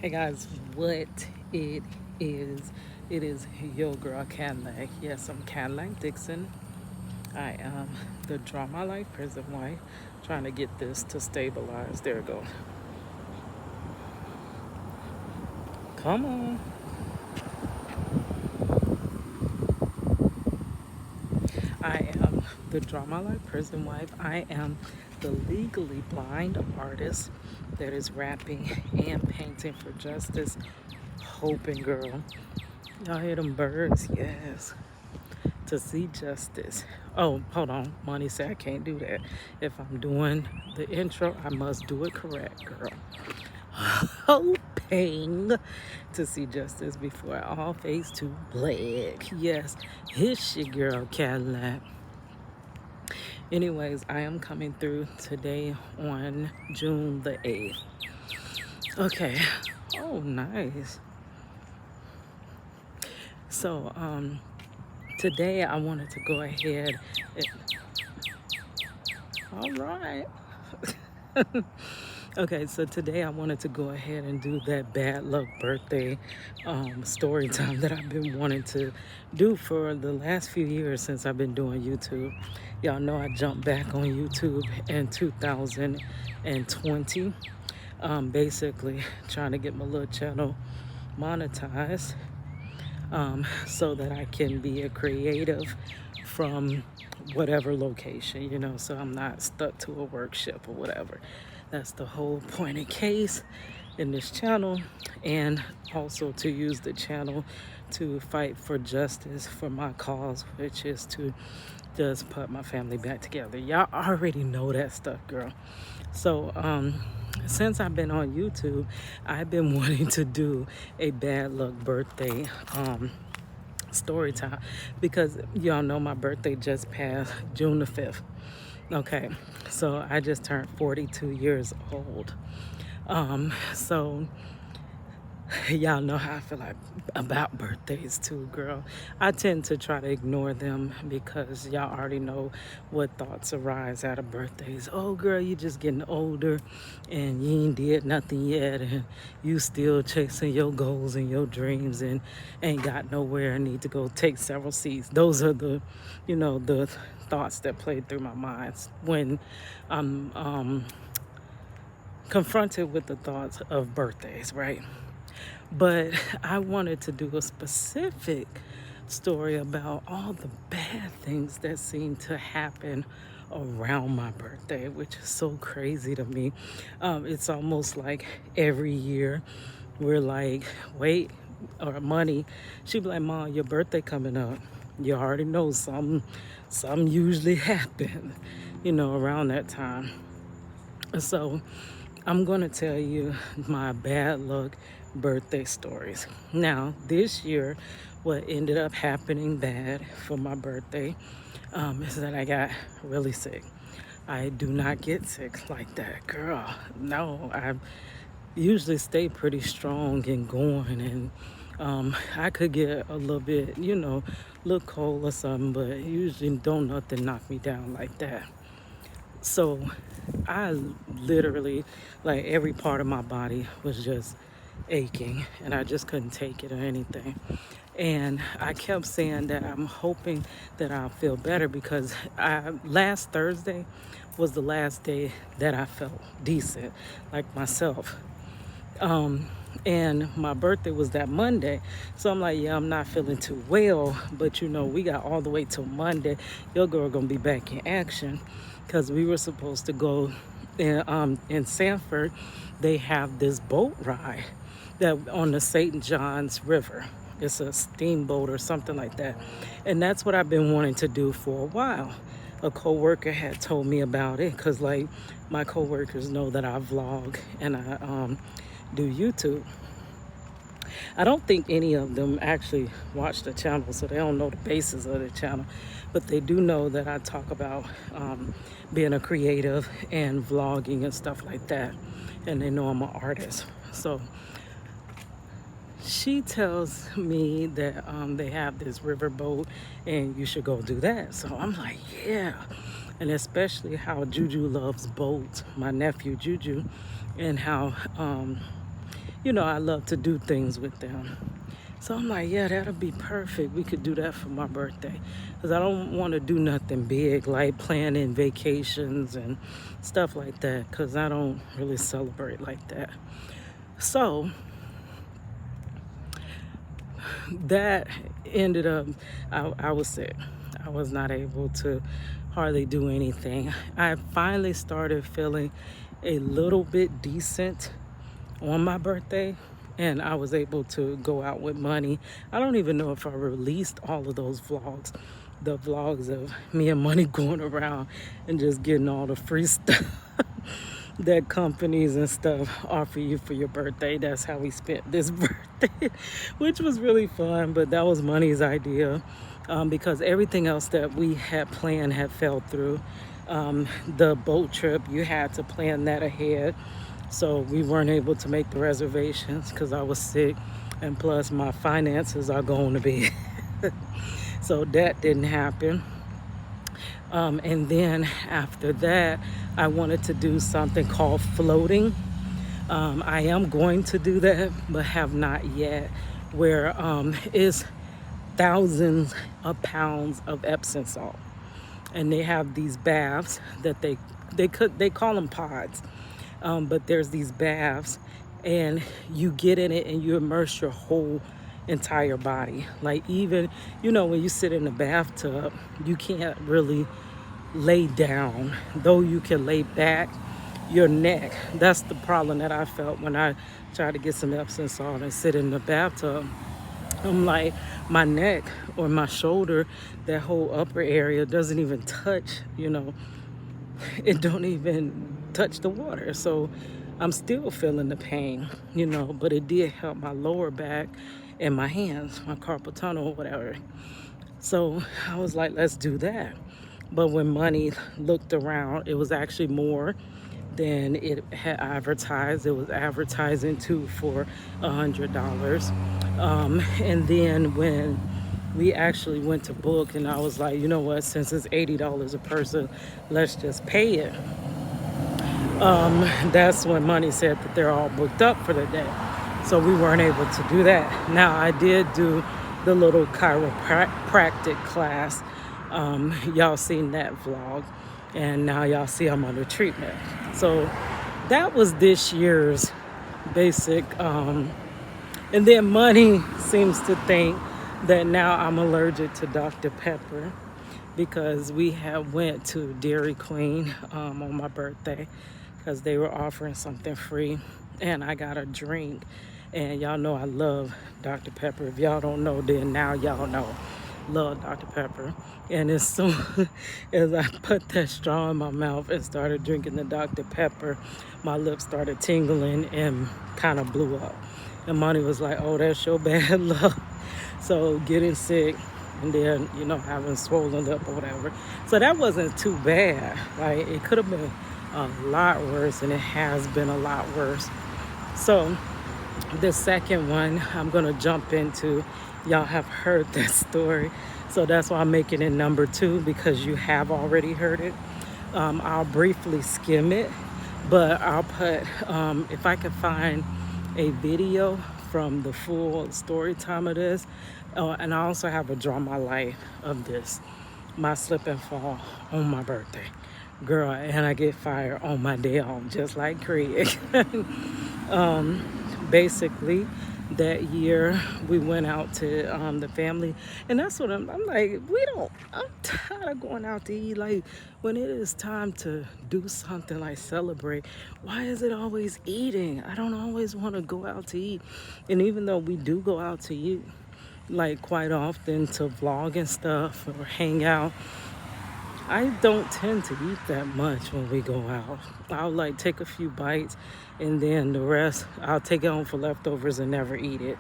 Hey guys, what it it is your girl Cadillac. Yes, I'm Cadillac Dixon. I am the Draw My Life prison wife, trying to get this to stabilize. There we go. Come on. I am the Draw My Life prison wife. I am the legally blind artist that is rapping and painting for justice. Hoping, girl. Y'all hear them birds? Yes. To see justice. Oh, hold on. Money said I can't do that. If I'm doing the intro, I must do it correct, girl. Hoping to see justice before all fades to black. Yes, it's your girl Cadillac. Anyways, I am coming through today on June the 8th. Okay. Oh, nice. So, today I wanted to go ahead. All right. Okay, so today I wanted to go ahead and do that bad luck birthday story time that I've been wanting to do for the last few years since I've been doing YouTube. Y'all know I jumped back on YouTube in 2020, basically trying to get my little channel monetized, so that I can be a creative from whatever location, so I'm not stuck to a workshop or whatever. That's the whole point in case in this channel, and also to use the channel to fight for justice for my cause, which is to just put my family back together. Y'all already know that stuff, girl. So since I've been on YouTube, I've been wanting to do a bad luck birthday story time, because y'all know my birthday just passed June the 5th. Okay, so I just turned 42 years old. So y'all know how I feel like about birthdays too, girl. I tend to try to ignore them because y'all already know what thoughts arise out of birthdays. Oh, girl, you just getting older and you ain't did nothing yet, and you still chasing your goals and your dreams and ain't got nowhere and need to go take several seats. Those are the thoughts that played through my mind when I'm confronted with the thoughts of birthdays, right? But I wanted to do a specific story about all the bad things that seem to happen around my birthday, which is so crazy to me. It's almost like every year we're like, wait, or money. She'd be like, Mom, your birthday coming up. You already know something usually happen, around that time. So I'm going to tell you my bad luck birthday stories. Now, this year, what ended up happening bad for my birthday is that I got really sick. I do not get sick like that, girl. No, I usually stay pretty strong and going, and I could get a little bit, little cold or something, but usually don't nothing knock me down like that. So I literally, like, every part of my body was just aching and I just couldn't take it or anything. And I kept saying that I'm hoping that I'll feel better, because last Thursday was the last day that I felt decent, like myself. And my birthday was that Monday. So I'm like, yeah, I'm not feeling too well, but we got all the way till Monday. Your girl gonna be back in action, because we were supposed to go in Sanford. They have this boat ride that on the St. John's River. It's a steamboat or something like that. And that's what I've been wanting to do for a while. A coworker had told me about it, because like my coworkers know that I vlog and I do YouTube. I don't think any of them actually watch the channel, so they don't know the basis of the channel, but they do know that I talk about being a creative and vlogging and stuff like that, and they know I'm an artist. So she tells me that they have this riverboat and you should go do that. So I'm like, yeah. And especially how Juju loves boats, my nephew Juju, and how I love to do things with them. So I'm like, yeah, that'll be perfect. We could do that for my birthday. Because I don't want to do nothing big like planning vacations and stuff like that. Because I don't really celebrate like that. So that ended up, I was sick. I was not able to hardly do anything. I finally started feeling a little bit decent on my birthday, and I was able to go out with money. I don't even know if I released all of those vlogs, the vlogs of me and money going around and just getting all the free stuff that companies and stuff offer you for your birthday. That's how we spent this birthday, which was really fun, but that was money's idea, because everything else that we had planned had fell through. The boat trip, you had to plan that ahead, so we weren't able to make the reservations because I was sick, and plus my finances are going to be so that didn't happen. And then after that, I wanted to do something called floating. I am going to do that, but have not yet, where it's thousands of pounds of Epsom salt. And they have these baths that they call them pods. But there's these baths, and you get in it and you immerse your whole entire body. Like, even, when you sit in the bathtub, you can't really lay down, though you can lay back. Your neck, that's the problem that I felt when I tried to get some Epsom salt and sit in the bathtub. I'm like, my neck or my shoulder, that whole upper area doesn't even touch, it don't even touch the water. So I'm still feeling the pain, but it did help my lower back and my hands, my carpal tunnel or whatever. So I was like, let's do that. But when money looked around, it was actually more than it had advertised. It was advertising too for $100. And then when we actually went to book, and I was like, you know what, since it's $80 a person, let's just pay it. That's when money said that they're all booked up for the day. So we weren't able to do that. Now, I did do the little chiropractic class. Y'all seen that vlog, and now y'all see I'm under treatment. So that was this year's basic. And then money seems to think that now I'm allergic to Dr. Pepper, because we had went to Dairy Queen on my birthday because they were offering something free, and I got a drink. And y'all know I love Dr. Pepper. If y'all don't know, then now y'all know. Love Dr. Pepper. And as soon as I put that straw in my mouth and started drinking the Dr. Pepper, my lips started tingling and kind of blew up. And Monty was like, oh, that's your bad luck. So getting sick and then, having swollen lip or whatever. So that wasn't too bad. Like, it could have been a lot worse, and it has been a lot worse. So the second one I'm going to jump into, y'all have heard that story. So that's why I'm making it number 2, because you have already heard it. I'll briefly skim it, but I'll put, if I can find a video from the full story time of this. And I also have a draw my life of this, my slip and fall on my birthday. Girl, and I get fired on my day off, just like Craig. Basically, that year we went out to the family, and that's what I'm like, I'm tired of going out to eat. Like, when it is time to do something like celebrate, why is it always eating? I don't always want to go out to eat. And even though we do go out to eat, like, quite often to vlog and stuff or hang out, I don't tend to eat that much when we go out. I'll like take a few bites, and then the rest I'll take it home for leftovers and never eat it.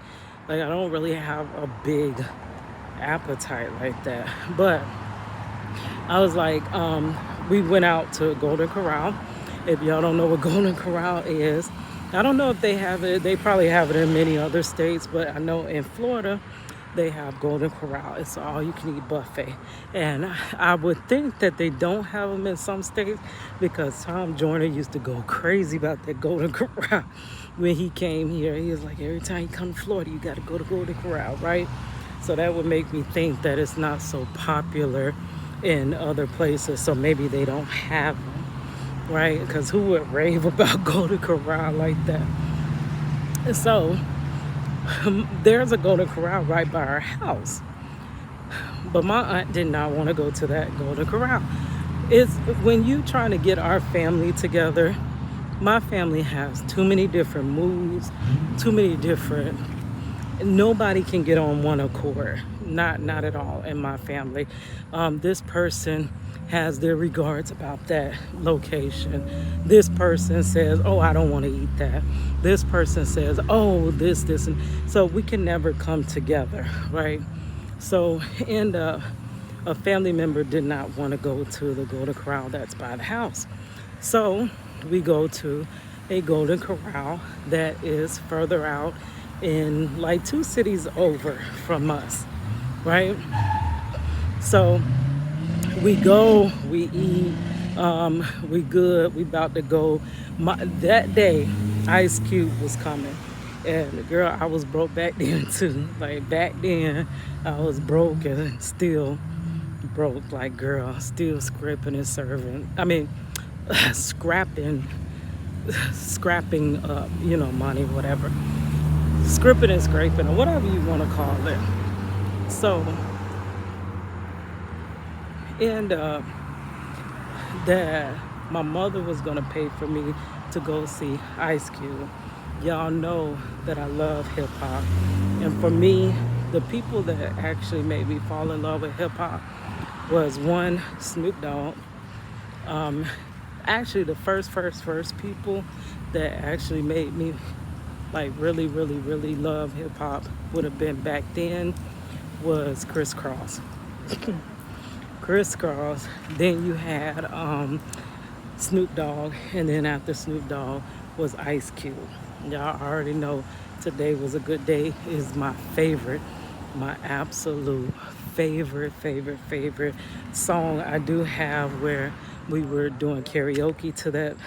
Like, I don't really have a big appetite like that. But I was like, we went out to Golden Corral. If y'all don't know what Golden Corral is, I don't know if they have it. They probably have it in many other states, but I know in Florida they have Golden Corral. It's an all-you-can-eat buffet. And I would think that they don't have them in some states, because Tom Joyner used to go crazy about that Golden Corral. when he came here, he was like, every time you come to Florida, you got to go to Golden Corral, right? So that would make me think that it's not so popular in other places, so maybe they don't have them, right? Because who would rave about Golden Corral like that? And so there's a Golden Corral right by our house. But my aunt did not want to go to that Golden Corral. It's when you trying to get our family together, my family has too many different moods, too many different, nobody can get on one accord. Not at all in my family. This person has their regards about that location. This person says, oh, I don't want to eat that. This person says, oh, this, and so we can never come together, right? So end up, a family member did not want to go to the Golden Corral that's by the house. So we go to a Golden Corral that is further out in like 2 cities over from us, right? So we go, we eat, we good, we about to go. That day, Ice Cube was coming. And girl, I was broke back then too. Like back then, I was broke and still broke. Like girl, still scraping and serving. I mean, scrapping up, money, whatever. Scripping and scraping, or whatever you want to call it. So, and that my mother was gonna pay for me to go see Ice Cube. Y'all know that I love hip hop, and for me, the people that actually made me fall in love with hip hop was one, Snoop Dogg. Actually, the first people that actually made me like really love hip hop would have been back then was Criss Cross. Criss Cross. Then you had Snoop Dogg, and then after Snoop Dogg was Ice Cube. Y'all already know Today Was a Good Day is my favorite, my absolute favorite song. I do have where we were doing karaoke to that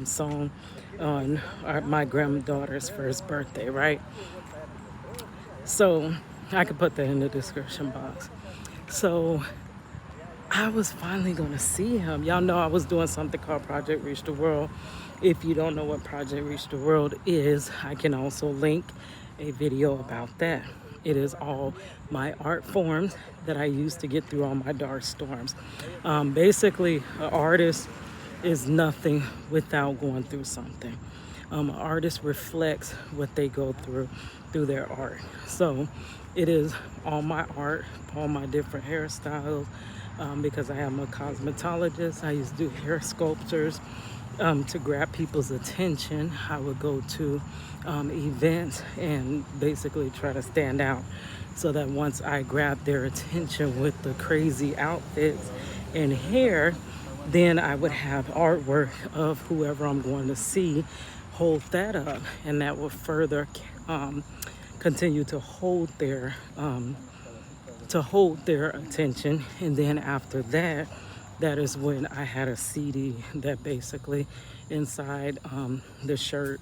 song on my granddaughter's first birthday, right? So I could put that in the description box. So I was finally going to see him. Y'all know I was doing something called Project Reach the World. If you don't know what Project Reach the World is, I can also link a video about that. It is all my art forms that I use to get through all my dark storms. Basically, an artist is nothing without going through something. An artist reflects what they go through their art. So it is all my art, all my different hairstyles, because I am a cosmetologist. I used to do hair sculptures. To grab people's attention, I would go to events and basically try to stand out, so that once I grab their attention with the crazy outfits and hair, then I would have artwork of whoever I'm going to see hold that up, and that will further continue to hold their attention. And then after that, that is when I had a CD that basically inside the shirt,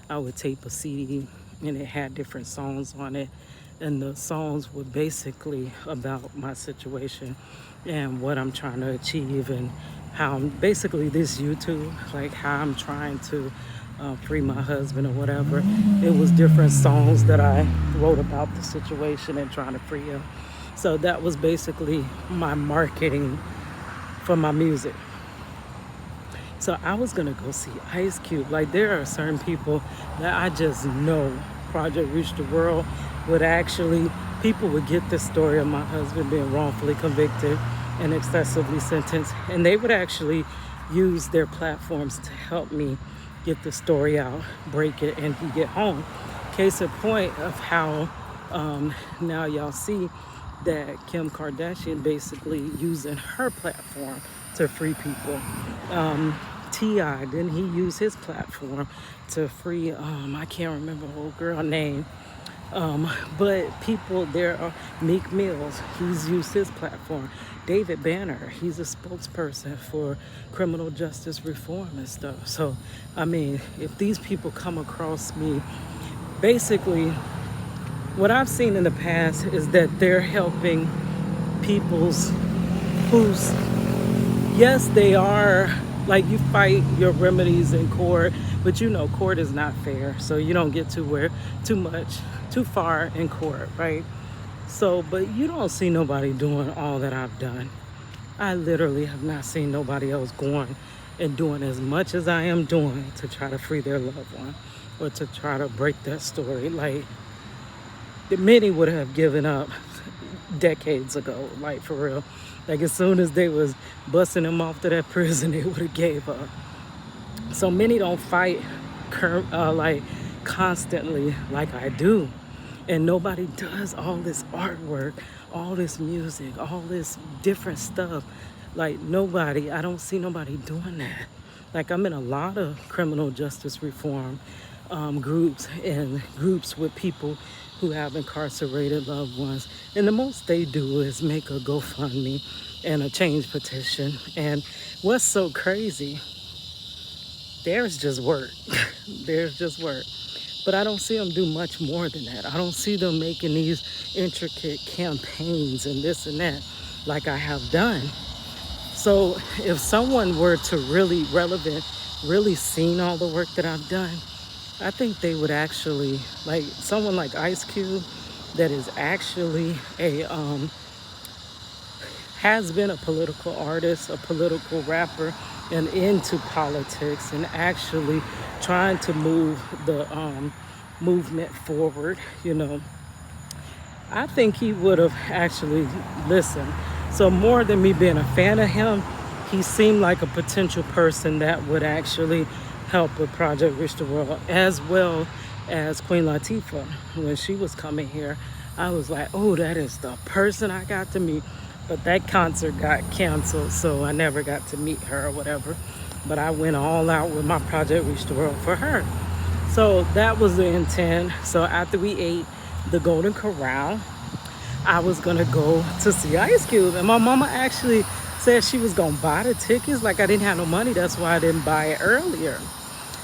I would tape a CD, and it had different songs on it. And the songs were basically about my situation and what I'm trying to achieve, and how I'm basically this YouTube, like how I'm trying to free my husband or whatever. It was different songs that I wrote about the situation and trying to free him. So that was basically my marketing for my music. So I was gonna go see Ice Cube. Like, there are certain people that I just know Project Reach the World would actually, people would get this story of my husband being wrongfully convicted and excessively sentenced, and they would actually use their platforms to help me get the story out, break it, and get home. Case in point of how now y'all see that Kim Kardashian basically using her platform to free people. T.I., didn't he use his platform to free, I can't remember the old girl name, But people, there are Meek Mills, he's used his platform. David Banner, he's a spokesperson for criminal justice reform and stuff. So, I mean, if these people come across me, basically, what I've seen in the past is that they're helping people's who's, yes, they are, like you fight your remedies in court, but you know court is not fair, so you don't get too far in court, right? So, but you don't see nobody doing all that I've done. I literally have not seen nobody else going and doing as much as I am doing to try to free their loved one or to try to break that story. Like, many would have given up decades ago, like for real. Like as soon as they was busting them off to that prison, they would have gave up. So many don't fight like constantly like I do. And nobody does all this artwork, all this music, all this different stuff. Like nobody, I don't see nobody doing that. Like I'm in a lot of criminal justice reform groups and groups with people who have incarcerated loved ones. And the most they do is make a GoFundMe and a change petition. And what's so crazy, there's just work. There's just work. But I don't see them do much more than that. I don't see them making these intricate campaigns and this and that like I have done. So if someone were to really seen all the work that I've done, I think they would actually, like someone like Ice Cube that is actually has been a political artist, a political rapper, and into politics and actually trying to move the movement forward, you know. I think he would have actually listened. So more than me being a fan of him, he seemed like a potential person that would actually help with Project Reach the World, as well as Queen Latifah. When she was coming here, I was like, oh, that is the person I got to meet. But that concert got canceled, so I never got to meet her or whatever. But I went all out with my Project Reach the World for her. So that was the intent. So after we ate the Golden Corral, I was gonna go to see Ice Cube. And my mama actually said she was gonna buy the tickets. Like I didn't have no money, that's why I didn't buy it earlier.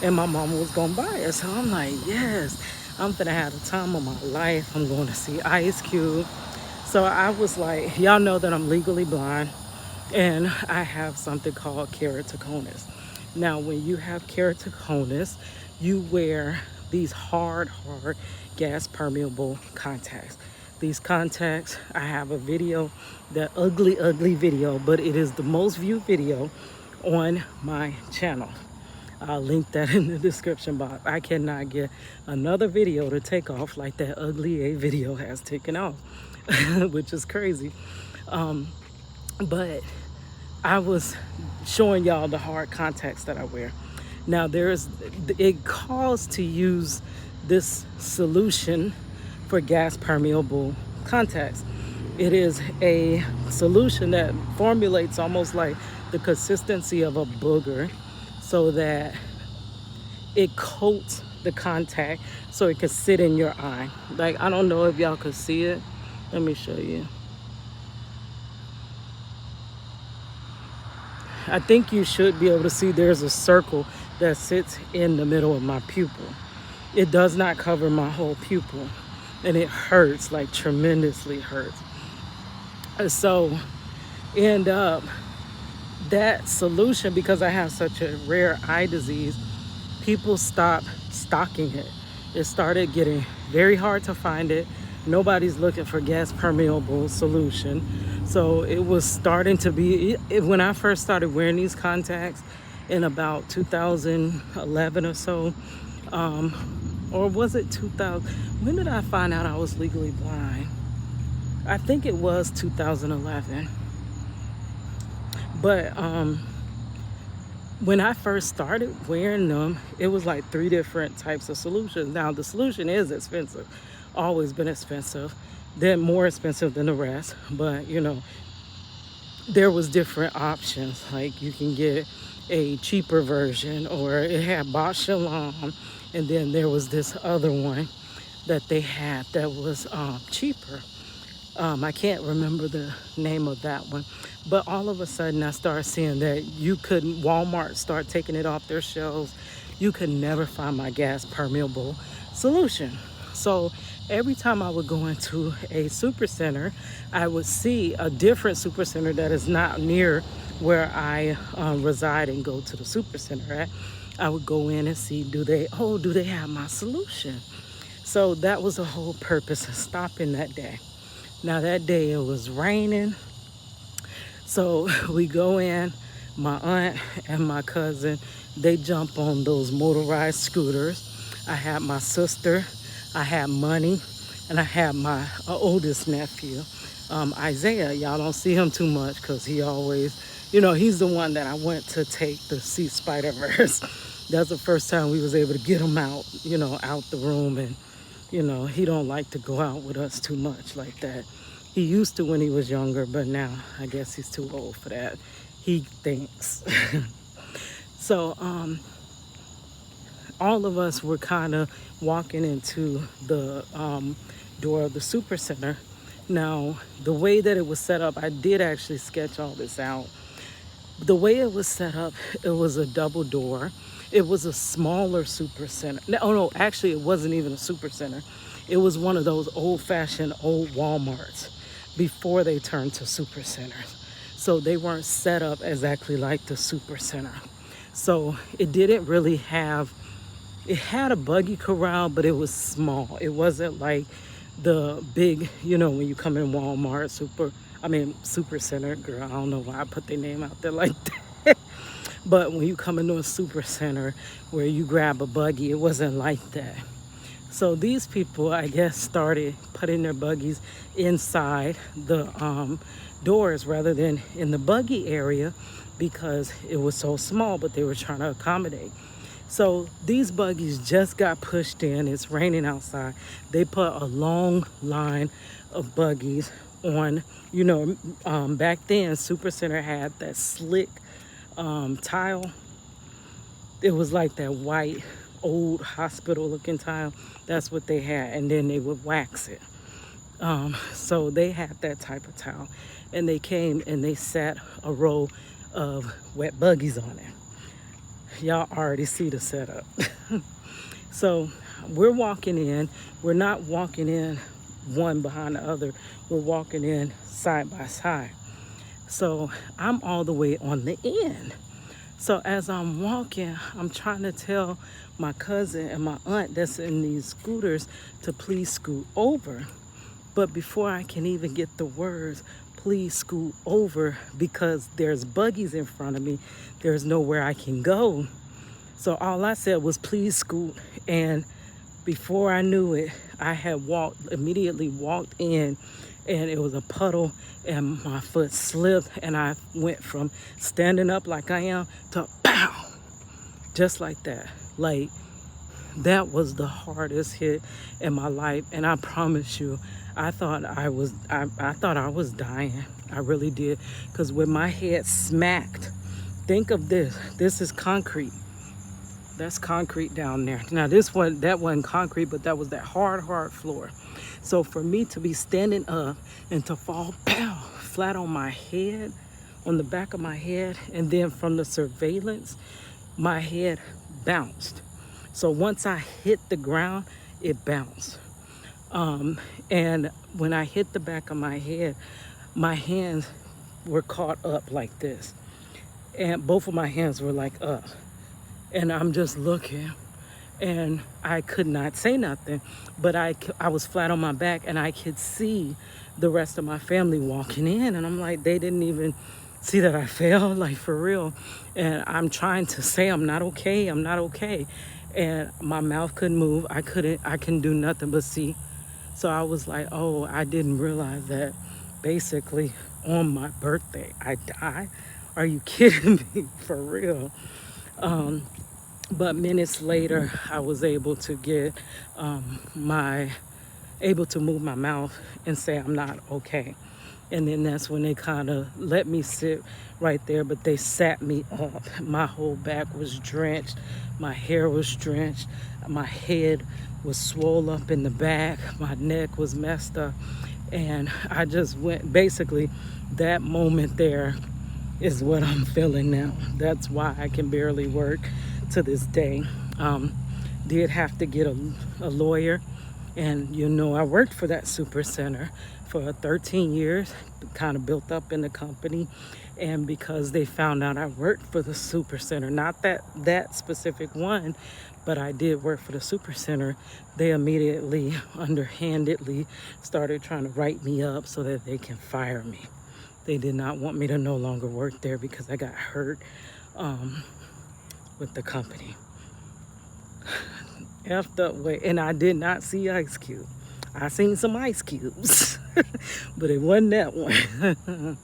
And my mama was gonna buy it. So I'm like, yes, I'm gonna have the time of my life. I'm going to see Ice Cube. So I was like, y'all know that I'm legally blind and I have something called keratoconus. Now, when you have keratoconus, you wear these hard gas permeable contacts. These contacts, I have a video, that ugly video, but it is the most viewed video on my channel. I'll link that in the description box. I cannot get another video to take off like that ugly A video has taken off, which is crazy. But I was showing y'all the hard contacts that I wear. Now it calls to use this solution for gas permeable contacts. It is a solution that formulates almost like the consistency of a booger so that it coats the contact so it can sit in your eye. Like, I don't know if y'all could see it. Let me show you. I think you should be able to see there's a circle that sits in the middle of my pupil. It does not cover my whole pupil and it hurts, like tremendously hurts. So end up that solution, because I have such a rare eye disease, people stopped stocking it. It started getting very hard to find it. Nobody's looking for gas permeable solution. So it was starting to be, when I first started wearing these contacts in about 2011 or so, or was it 2000? When did I find out I was legally blind? I think it was 2011. But when I first started wearing them, it was like 3 different types of solutions. Now the solution is expensive, always been expensive. They're more expensive than the rest, but you know, there was different options. Like you can get a cheaper version, or it had Bot Shalom, and then there was this other one that they had that was cheaper. I can't remember the name of that one, but all of a sudden I started seeing that you couldn't, Walmart start taking it off their shelves. You could never find my gas permeable solution. So every time I would go into a super center, I would see a different super center that is not near where I reside and go to the super center at. I would go in and see, do they have my solution? So that was the whole purpose of stopping that day. Now that day it was raining, so we go in, my aunt and my cousin, they jump on those motorized scooters. I had my sister, I had Money, and I had my oldest nephew, Isaiah. Y'all don't see him too much because he always, he's the one that I went to take to see Spider-Verse. That's the first time we was able to get him out, out the room. And he don't like to go out with us too much like that. He used to when he was younger, but now I guess he's too old for that, he thinks. So all of us were kind of walking into the door of the super center. Now the way that it was set up, I did actually sketch all this out. The way it was set up, it was a double door. It was a smaller super center. No, actually it wasn't even a super center. It was one of those old-fashioned old Walmarts before they turned to super centers. So they weren't set up exactly like the super center. So it didn't really have, it had a buggy corral, but it was small. It wasn't like the big, when you come in Walmart, super center, girl, I don't know why I put their name out there like that. But when you come into a super center where you grab a buggy, it wasn't like that. So these people, I guess, started putting their buggies inside the doors rather than in the buggy area because it was so small, but they were trying to accommodate. So these buggies just got pushed in. It's raining outside. They put a long line of buggies on, back then Super Center had that slick tile. It was like that white old hospital looking tile. That's what they had, and then they would wax it. So they had that type of tile, and they came and they sat a row of wet buggies on it. Y'all already see the setup. So we're walking in. We're not walking in one behind the other. We're walking in side by side. So I'm all the way on the end. So as I'm walking, I'm trying to tell my cousin and my aunt that's in these scooters to please scoot over. But before I can even get the words, please scoot over, because there's buggies in front of me, there's nowhere I can go. So all I said was, please scoot. And before I knew it, I had immediately walked in, and it was a puddle and my foot slipped, and I went from standing up like I am to pow, just like that. Like, that was the hardest hit in my life. And I promise you, I thought I was dying. I really did. Because when my head smacked, think of this. This is concrete. That's concrete down there. Now that wasn't concrete, but that was that hard floor. So for me to be standing up and to fall pow, flat on my head, on the back of my head, and then from the surveillance, my head bounced. So once I hit the ground, it bounced. And when I hit the back of my head, my hands were caught up like this. And both of my hands were like up. And I'm just looking, and I could not say nothing, but I was flat on my back, and I could see the rest of my family walking in, and I'm like, they didn't even see that I fell, like, for real. And I'm trying to say, I'm not okay, and my mouth couldn't move. I couldn't do nothing but see. So I was like, oh, I didn't realize that basically on my birthday I died. Are you kidding me? For real? But minutes later, I was able to get able to move my mouth and say I'm not okay. And then that's when they kind of let me sit right there, but they sat me up. My whole back was drenched, my hair was drenched, my head was swole up in the back, my neck was messed up. And I just went, basically, that moment there is what I'm feeling now. That's why I can barely work to this day. Did have to get a lawyer, and I worked for that super center for 13 years, kind of built up in the company. And because they found out I worked for the super center, not that specific one, but I did work for the super center, they immediately underhandedly started trying to write me up so that they can fire me. They did not want me to no longer work there because I got hurt with the company. Effed up way. And I did not see Ice Cube. I seen some ice cubes, but it wasn't that one.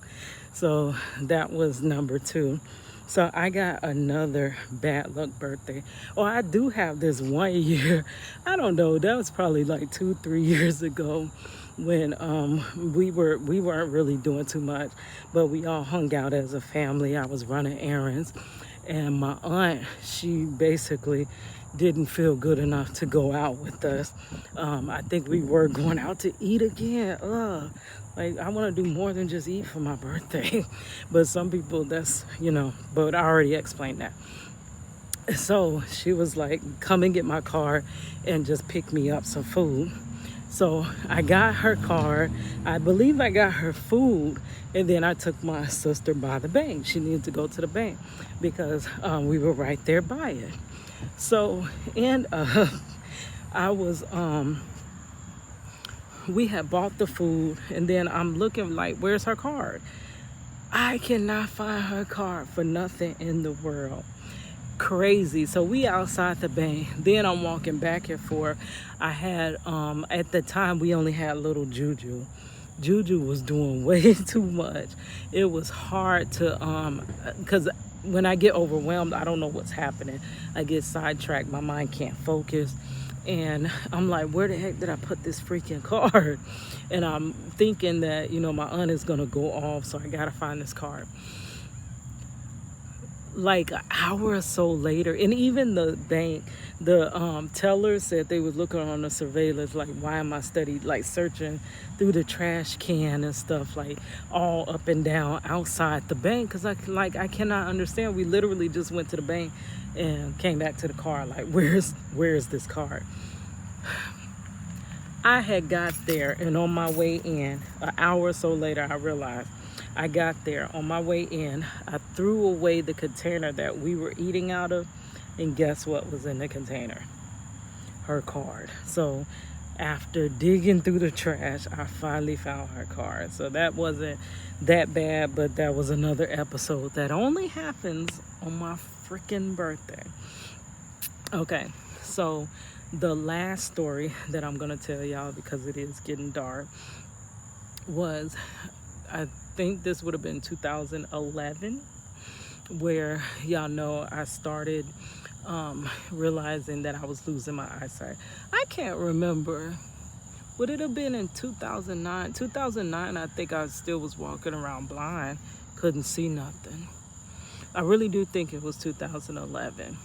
So that was number 2. So I got another bad luck birthday. Oh, I do have this one year. I don't know. That was probably like 2-3 years ago when we weren't really doing too much, but we all hung out as a family. I was running errands, and my aunt, she basically didn't feel good enough to go out with us. I think we were going out to eat again. Like, I want to do more than just eat for my birthday. But some people, that's, but I already explained that. So she was like, come and get my car and just pick me up some food. So I got her car. I believe I got her food. And then I took my sister by the bank. She needed to go to the bank because we were right there by it. So, and I was, we had bought the food, and then I'm looking like, where's her card? I cannot find her card for nothing in the world. Crazy. So we outside the bank. Then I'm walking back and forth. I had, at the time, we only had little Juju. Juju was doing way too much. It was hard to, because when I get overwhelmed, I don't know what's happening. I get sidetracked. My mind can't focus. And I'm like, where the heck did I put this freaking card? And I'm thinking that, my aunt is going to go off, so I got to find this card. Like an hour or so later, and even the bank, the tellers said they was looking on the surveillance, like, why am I like searching through the trash can and stuff, like all up and down outside the bank, because I cannot understand. We literally just went to the bank and came back to the car, like, where's this card? I had got there, and on my way in, an hour or so later, I realized I got there. On my way in, I threw away the container that we were eating out of, and guess what was in the container? Her card. So after digging through the trash, I finally found her card. So that wasn't that bad, but that was another episode that only happens on my freaking birthday. Okay, so the last story that I'm gonna tell y'all, because it is getting dark, was, I think this would have been 2011, where y'all know I started realizing that I was losing my eyesight. I can't remember. Would it have been in 2009? 2009, I think I still was walking around blind, couldn't see nothing. I really do think it was 2011.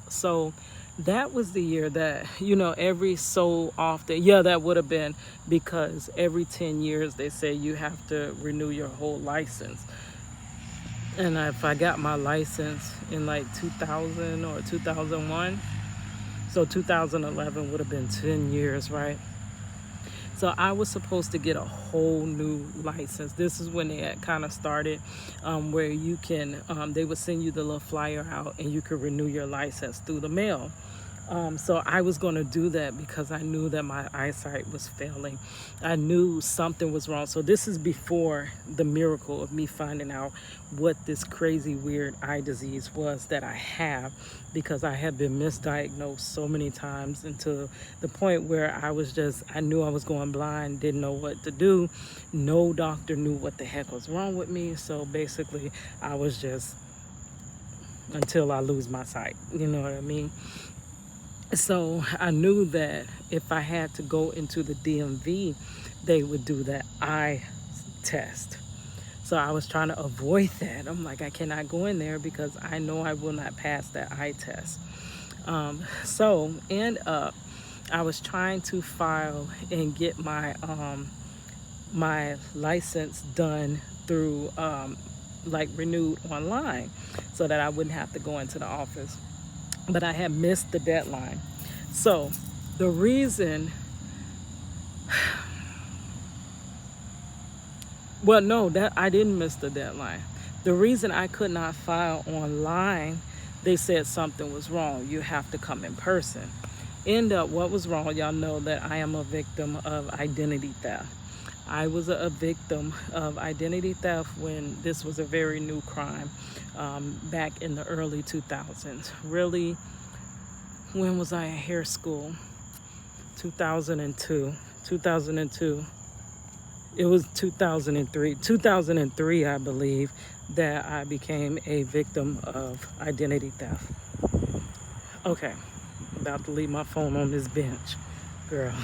So that was the year that, every so often, that would have been, because every 10 years they say you have to renew your whole license. And if I got my license in like 2000 or 2001, so 2011 would have been 10 years, right? So I was supposed to get a whole new license. This is when they had kind of started, where you can, they would send you the little flyer out and you could renew your license through the mail. So I was going to do that because I knew that my eyesight was failing. I knew something was wrong. So this is before the miracle of me finding out what this crazy, weird eye disease was that I have, because I had been misdiagnosed so many times, until the point where I knew I was going blind, didn't know what to do. No doctor knew what the heck was wrong with me. So basically I was just, until I lose my sight, you know what I mean? So I knew that if I had to go into the DMV, they would do that eye test. So I was trying to avoid that. I'm like, I cannot go in there because I know I will not pass that eye test. So end up, I was trying to file and get my license done through like renewed online, so that I wouldn't have to go into the office. But I had missed the deadline. So the reason, well, no, that I didn't miss the deadline. The reason I could not file online, they said something was wrong. You have to come in person. End up, what was wrong? Y'all know that I am a victim of identity theft. I was a victim of identity theft when this was a very new crime, back in the early 2000s. Really, when was I in hair school? 2002. 2002. It was 2003. 2003, I believe, that I became a victim of identity theft. Okay, about to leave my phone on this bench, girl.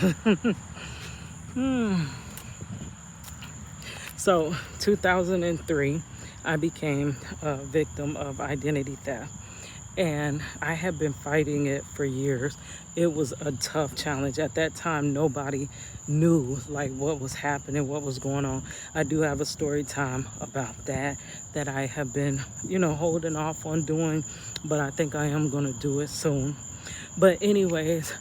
So 2003, I became a victim of identity theft. And I have been fighting it for years. It was a tough challenge. At that time, nobody knew like what was happening, what was going on. I do have a story time about that I have been, holding off on doing, but I think I am gonna do it soon. But anyways,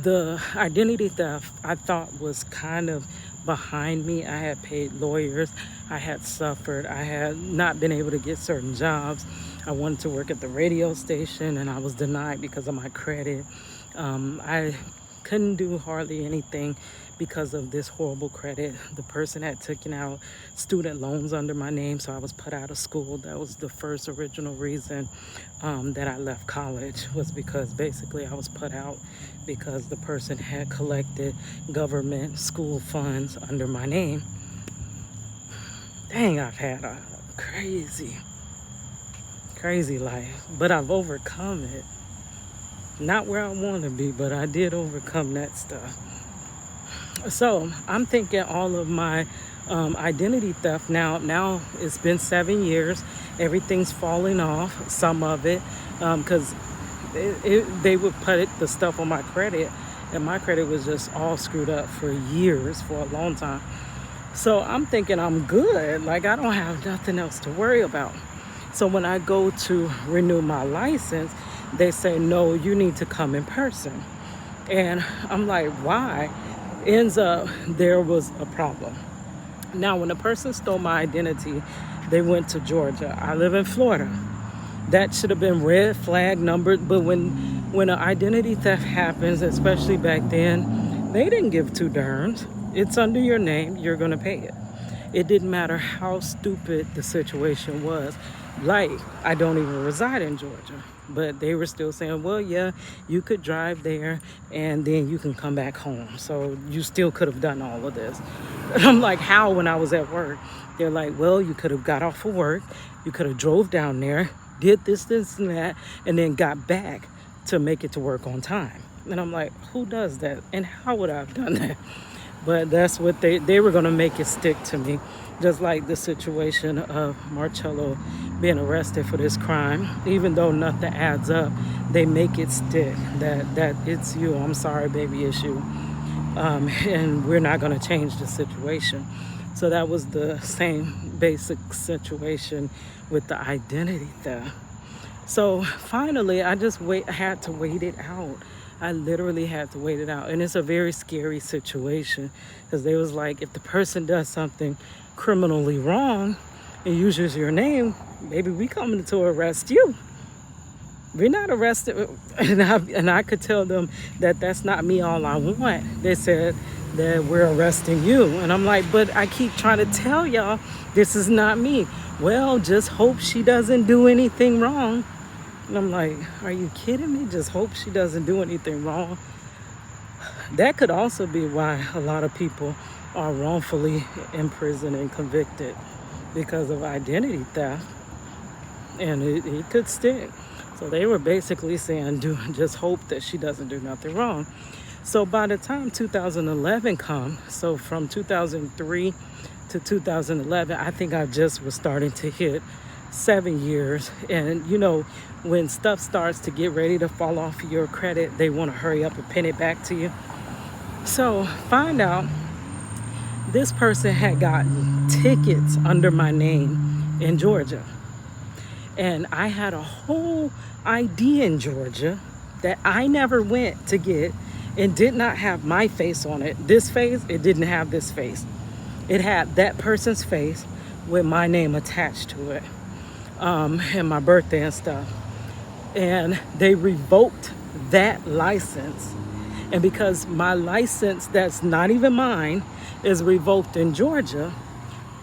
the identity theft I thought was kind of behind me. I had paid lawyers, I had suffered, I had not been able to get certain jobs. I wanted to work at the radio station and I was denied because of my credit. I couldn't do hardly anything because of this horrible credit. The person had taken out student loans under my name, so I was put out of school. That was the first original reason that I left college, was because basically I was put out because the person had collected government school funds under my name. Dang, I've had a crazy life, but I've overcome it. Not where I want to be, but I did overcome that stuff. So I'm thinking all of my identity theft now it's been 7 years. Everything's falling off, some of it, because they would put the stuff on my credit, and my credit was just all screwed up for years, for a long time. So I'm thinking I'm good. Like, I don't have nothing else to worry about. So when I go to renew my license, they say, no, you need to come in person. And I'm like, why? Ends up, there was a problem. Now, when a person stole my identity, they went to Georgia. I live in Florida. That should have been red flag numbered. But when an identity theft happens, especially back then, they didn't give two darns. It's under your name, you're going to pay it. It didn't matter how stupid the situation was. Like, I don't even reside in Georgia, but they were still saying, well, yeah, you could drive there and then you can come back home. So you still could have done all of this. And I'm like, how? When I was at work, they're like, well, you could have got off of work, you could have drove down there, did this and that, and then got back to make it to work on time. And I'm like, who does that? And how would I have done that? But that's what they were going to make it stick to me. Just like the situation of Marcello being arrested for this crime. Even though nothing adds up, they make it stick that it's you. I'm sorry, baby, it's you. And we're not going to change the situation. So that was the same basic situation with the identity theft. So finally, I just had to wait it out. I literally had to wait it out. And it's a very scary situation, because they was like, if the person does something criminally wrong and uses your name, maybe we coming to arrest you. We're not arrested. And I could tell them that that's not me all I want. They said that we're arresting you. And I'm like, but I keep trying to tell y'all this is not me. Well, just hope she doesn't do anything wrong. And I'm like, are you kidding me? Just hope she doesn't do anything wrong. That could also be why a lot of people are wrongfully imprisoned and convicted, because of identity theft. And it could stick. So they were basically saying, just hope that she doesn't do nothing wrong. So by the time 2011 come, so from 2003 to 2011, I think I just was starting to hit 7 years. And you know, when stuff starts to get ready to fall off your credit, they want to hurry up and pin it back to you. So find out this person had gotten tickets under my name in Georgia. And I had a whole ID in Georgia that I never went to get and did not have my face on it. This face, it didn't have this face. It had that person's face with my name attached to it, and my birthday and stuff. And they revoked that license. And because my license that's not even mine is revoked in Georgia,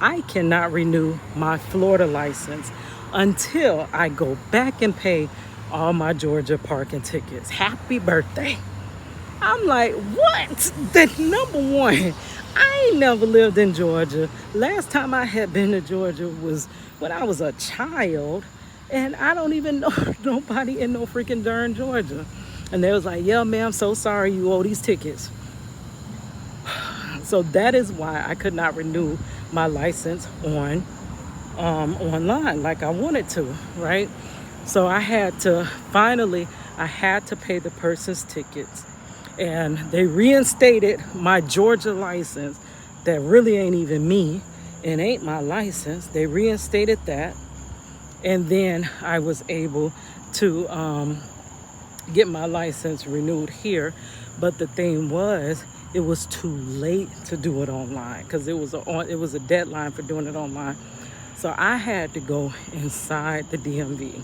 I cannot renew my Florida license until I go back and pay all my Georgia parking tickets. Happy birthday. I'm like, what? That number one, I ain't never lived in Georgia. Last time I had been to Georgia was when I was a child, and I don't even know nobody in no freaking darn Georgia. And they was like, yeah, man, I'm so sorry you owe these tickets. So that is why I could not renew my license online like I wanted to, right? So I had to pay the person's tickets, and they reinstated my Georgia license that really ain't even me and ain't my license. They reinstated that, and then I was able to get my license renewed here. But the thing was, it was too late to do it online because it was a deadline for doing it online. So I had to go inside the DMV.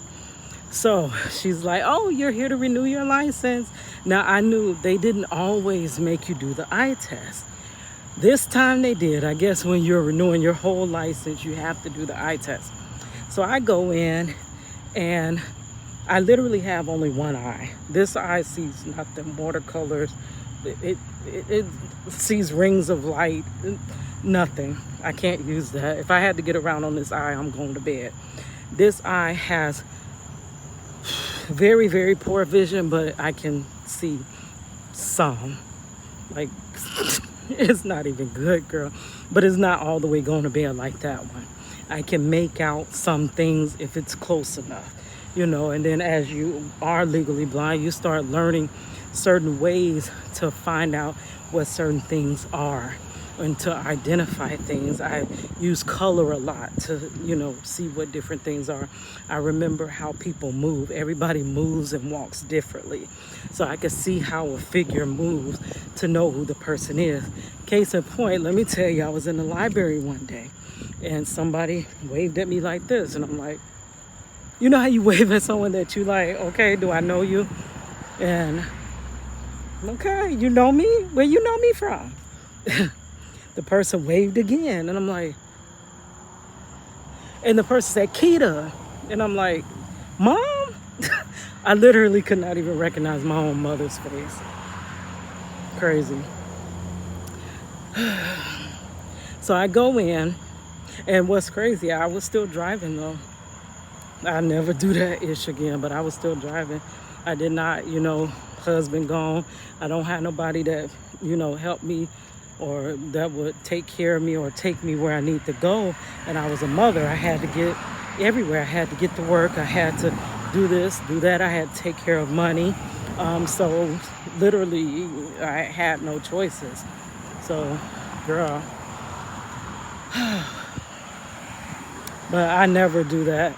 So she's like, oh, you're here to renew your license. Now I knew they didn't always make you do the eye test. This time they did. I guess when you're renewing your whole license, you have to do the eye test. So I go in, and I literally have only one eye. This eye sees nothing, watercolors. It sees rings of light, nothing. I can't use that. If I had to get around on this eye, I'm going to bed. This eye has very, very poor vision, but I can see some. Like, it's not even good, girl. But it's not all the way going to bed like that one. I can make out some things if it's close enough, you know. And then as you are legally blind, you start learning certain ways to find out what certain things are and to identify things. I use color a lot to, you know, see what different things are. I remember how people move. Everybody moves and walks differently. So I can see how a figure moves to know who the person is. Case in point, let me tell you, I was in the library one day and somebody waved at me like this. And I'm like, you know how you wave at someone that you like, okay, do I know you? And okay, you know me? Where you know me from? The person waved again, and I'm like, and the person said, Keita. And I'm like, Mom? I literally could not even recognize my own mother's face. Crazy. So I go in, and what's crazy, I was still driving though. I never do that ish again, but I was still driving. I did not, you know, husband gone. I don't have nobody that, you know, help me or that would take care of me or take me where I need to go. And I was a mother. I had to get everywhere. I had to get to work. I had to do this, do that. I had to take care of money. So literally I had no choices. So, girl. But I never do that.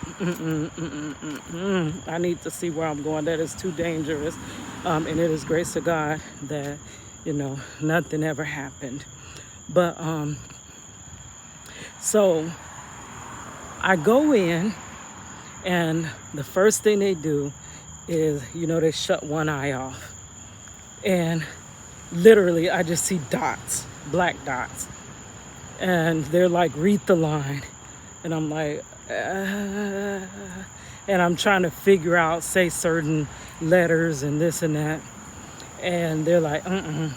I need to see where I'm going. That is too dangerous. And it is grace to God that, you know, nothing ever happened. But so I go in, and the first thing they do is, you know, they shut one eye off. And literally I just see dots, black dots. And they're like, read the line. And I'm like, and I'm trying to figure out, say certain letters and this and that. And they're like,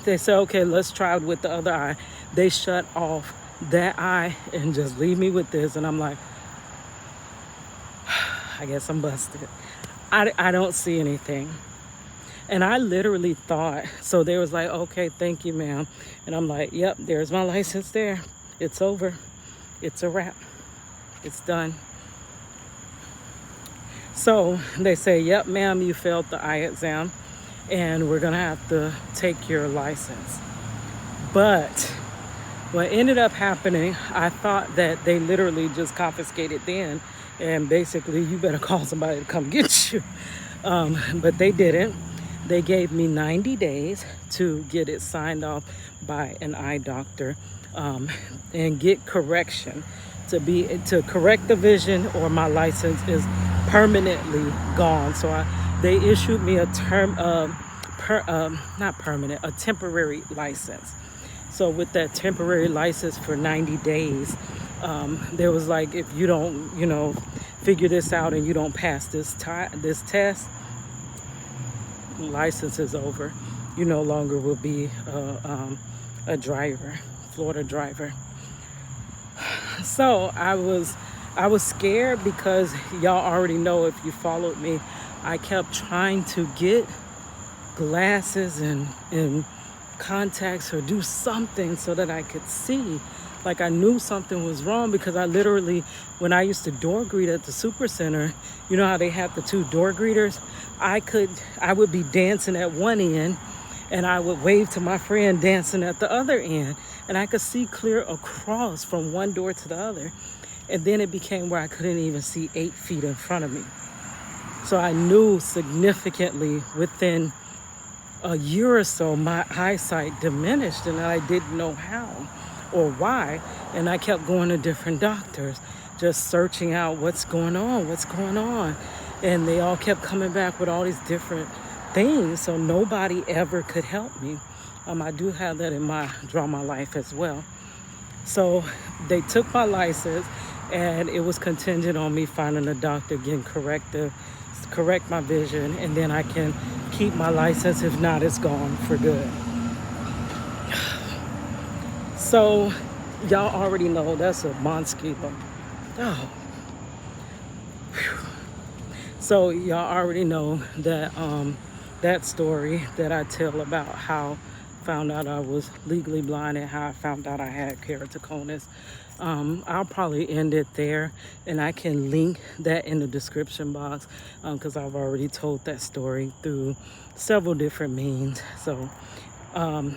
They say, okay, let's try it with the other eye. They shut off that eye and just leave me with this. And I'm like, I guess I'm busted. I don't see anything. And I literally thought, so they was like, okay, thank you, ma'am. And I'm like, yep, there's my license there. It's over. It's a wrap. It's done. So they say, yep, ma'am, you failed the eye exam and we're going to have to take your license. But what ended up happening, I thought that they literally just confiscated then and basically you better call somebody to come get you. But they didn't. They gave me 90 days to get it signed off by an eye doctor and get correction to correct the vision, or my license is permanently gone. So they issued me a a temporary license. So with that temporary license for 90 days, there was like, if you don't, figure this out and you don't pass this test, license is over. You no longer will be a driver, Florida driver. So I was scared because y'all already know, if you followed me, I kept trying to get glasses and contacts or do something so that I could see. Like I knew something was wrong, because I literally, when I used to door greet at the super center, you know how they have the two door greeters? I would be dancing at one end and I would wave to my friend dancing at the other end, and I could see clear across from one door to the other. And then it became where I couldn't even see 8 feet in front of me. So I knew significantly within a year or so, my eyesight diminished, and I didn't know how or why. And I kept going to different doctors, just searching out what's going on. And they all kept coming back with all these different things. So nobody ever could help me. I do have that in my Draw My Life as well. So they took my license, and it was contingent on me finding a doctor, getting correct my vision, and then I can keep my license. If not, it's gone for good. So y'all already know that's a mosquito. Oh. So y'all already know that that story that I tell about how I found out I was legally blind and how I found out I had keratoconus. I'll probably end it there, and I can link that in the description box because I've already told that story through several different means. So I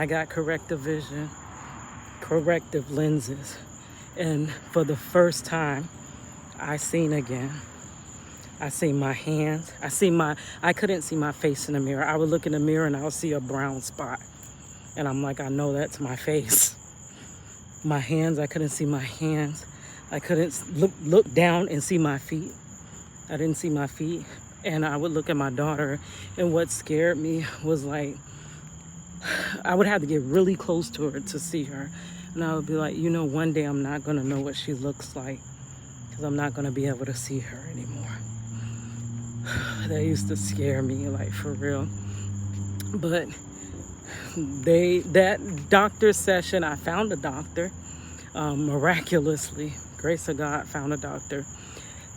got corrective vision, corrective lenses, and for the first time I seen again. I seen my hands. I couldn't see my face in the mirror. I would look in the mirror and I would see a brown spot. And I'm like, I know that's my face. My hands, I couldn't see my hands. I couldn't look down and see my feet. I didn't see my feet. And I would look at my daughter, and what scared me was like, I would have to get really close to her to see her. And I would be like, one day I'm not gonna know what she looks like, because I'm not gonna be able to see her anymore. That used to scare me, like, for real. But that doctor session, I found a doctor, miraculously, grace of God, found a doctor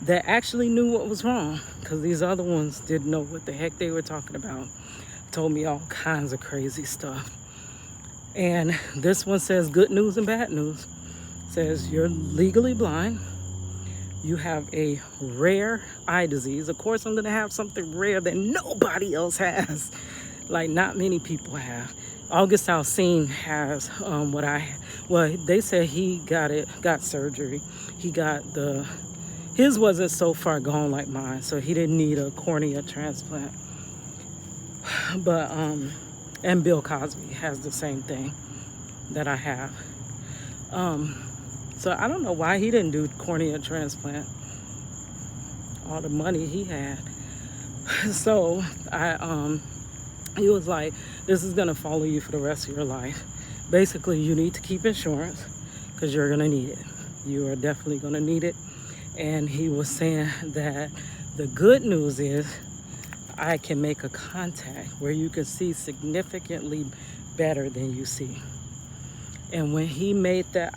that actually knew what was wrong, because these other ones didn't know what the heck they were talking about. Told me all kinds of crazy stuff. And this one says good news and bad news. Says you're legally blind. You have a rare eye disease. Of course, I'm going to have something rare that nobody else has. Like, not many people have. August Alsine has they said he got surgery. His wasn't so far gone like mine, so he didn't need a cornea transplant. But, and Bill Cosby has the same thing that I have. So I don't know why he didn't do cornea transplant. All the money he had. So he was like, this is gonna follow you for the rest of your life. Basically, you need to keep insurance because you're gonna need it. You are definitely gonna need it. And he was saying that the good news is I can make a contact where you can see significantly better than you see. And when he made that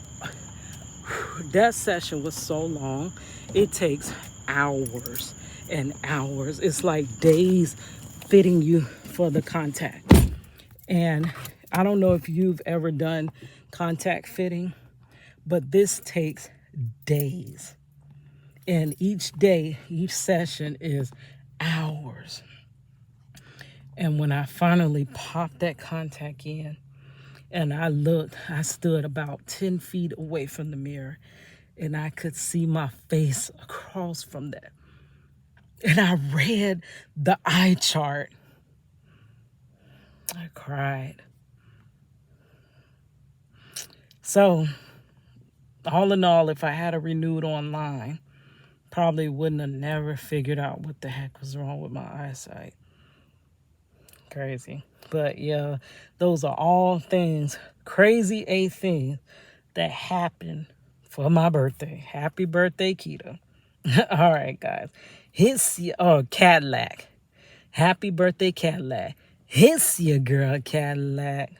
session was so long. It takes hours and hours. It's like days fitting you for the contact. And I don't know if you've ever done contact fitting, but this takes days. And each day, each session is hours. And when I finally popped that contact in and I looked, I stood about 10 feet away from the mirror and I could see my face across from that. And I read the eye chart. I cried. So, all in all, if I had a renewed online, probably wouldn't have never figured out what the heck was wrong with my eyesight. Crazy. But yeah, those are all things, crazy A things that happened for my birthday. Happy birthday, Keto. All right, guys. Cadillac. Happy birthday, Cadillac. Hiss your girl, Cadillac.